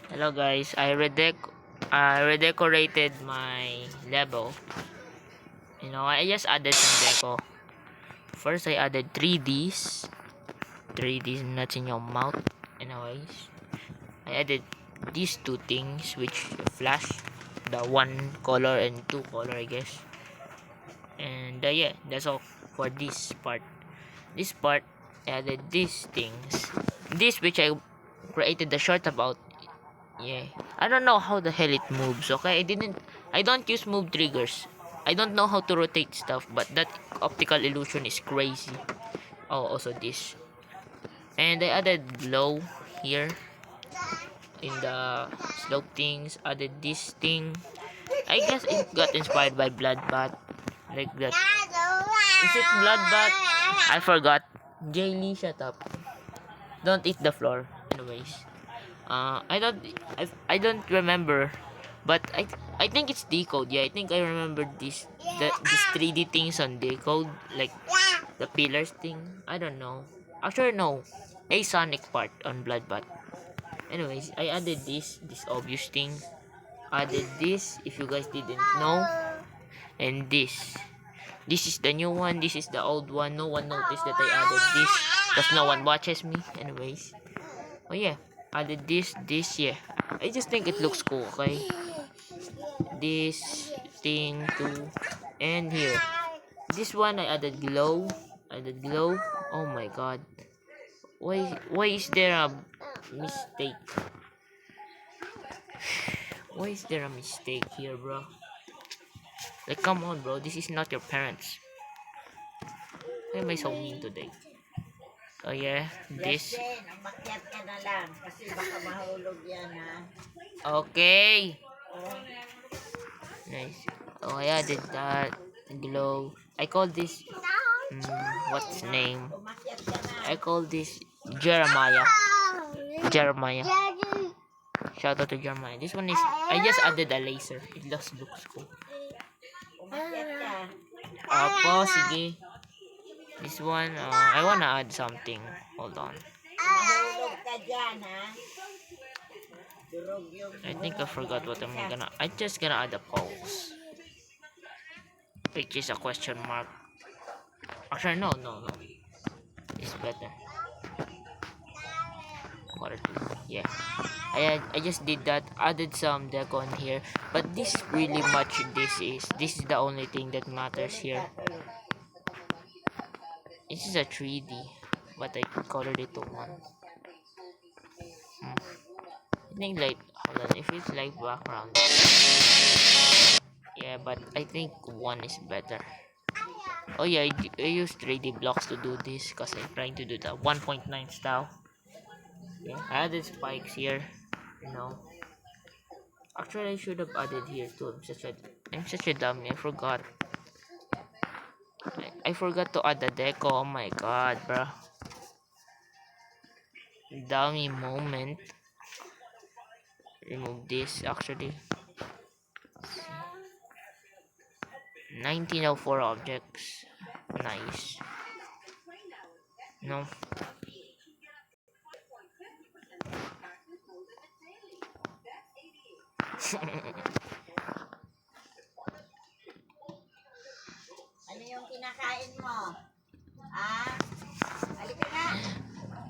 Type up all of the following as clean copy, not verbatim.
Hello guys, I redecorated my level. I just added some deco. First, I added 3Ds. 3Ds nuts in your mouth. Anyways, I added these two things which flash the one color and two color, I guess. And yeah, that's all for this part. This part, I added these things. This which I created the short about. Yeah. I don't know how the hell it moves, okay? I don't use move triggers. I don't know how to rotate stuff, but that optical illusion is crazy. Oh, also this. And I added glow here in the slope things. Added this thing. I guess it got inspired by Bloodbath. Like that. Is it Bloodbath? I forgot. Jaylee, shut up. Don't eat the floor. Anyways. I don't remember, but I think it's decode. Yeah, I think I remember this 3D things on decode, like the pillars thing. I don't know. Actually, no, a Sonic part on Bloodbath. Anyways, I added this obvious thing. Added this if you guys didn't know, and this. This is the new one. This is the old one. No one noticed that I added this because no one watches me. Anyways. Oh yeah, added this, yeah. I just think it looks cool, okay? This thing too. And here. This one I added glow. Added glow. Oh my god. Why is there a mistake? Why is there a mistake here, bro? Like, come on, bro. This is not your parents. Why am I so mean today? Oh yeah, this. Umakyat ka na lang kasi baka mahulog yan ha. Okay. Nice. Oh, I added that glow. I call this what's name? Umakyat ka na. I call this Jeremiah. Jeremiah. Shout out to Jeremiah. This one is I just added a laser. It just looks cool. Umakyat ka. Opo, sige. This one, I wanna add something. Hold on. Mahulog ka dyan ha. Durog yung I think I forgot what I just gonna add a pulse. Which is a question mark. Actually, no. It's better. Water two. Yeah. I just did that. Added some deco in here. But this really much this is the only thing that matters here. This is a 3D. But I colored it to 1. I think like hold on, if it's like background. Yeah, but I think 1 is better. Oh yeah, I use 3D blocks to do this because I'm trying to do the 1.9 style. Yeah, I added spikes here. Actually, I should have added here too. I'm such a dummy. I forgot. I forgot to add the deco. Oh my god, bro. Dummy moment. Remove this actually. 1904 objects. Nice. No. Ano yung kinakain mo? Ah? Halika na.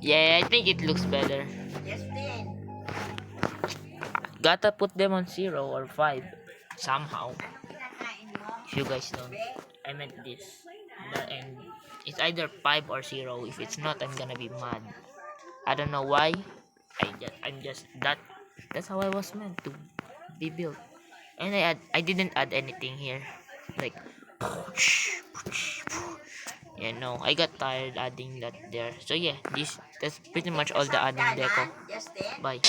Yeah, I think it looks better. Yes, din. Gotta put them on 0 or 5 somehow. Kinakain mo? If you guys don't, I meant this. And it's either 5 or 0. If it's not, I'm gonna be mad. I don't know why. I'm just that's how I was meant to be built. And I didn't add anything here. Like I got tired adding that there. So yeah, that's pretty much all the adding deco. Yes, din. Bye.